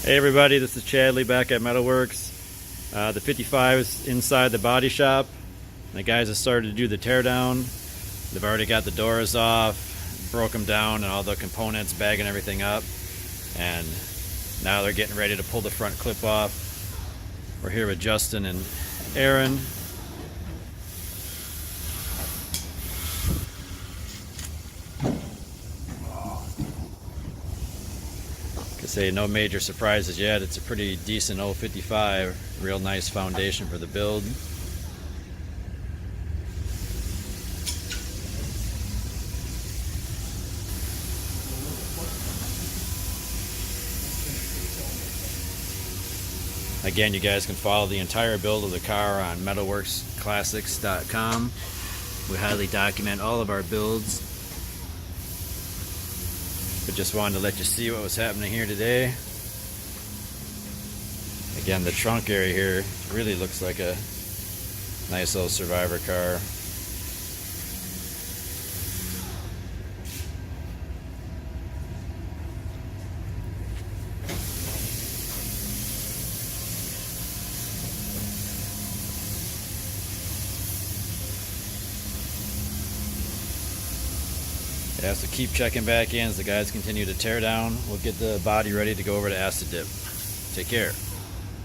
Hey everybody, this is Chadley back at MetalWorks. The 55 is inside the body shop. The guys have started to do the teardown. They've already got the doors off, broke them down and all the components, bagging everything up. And now they're getting ready to pull the front clip off. We're here with Justin and Aaron. Say no major surprises yet. It's a pretty decent 055, real nice foundation for the build. Again, you guys can follow the entire build of the car on MetalWorksClassics.com. We highly document all of our builds. But just wanted to let you see what was happening here today. Again, the trunk area here really looks like a nice little survivor car. Yeah, so keep checking back in as the guys continue to tear down. We'll get the body ready to go over to acid dip. Take care.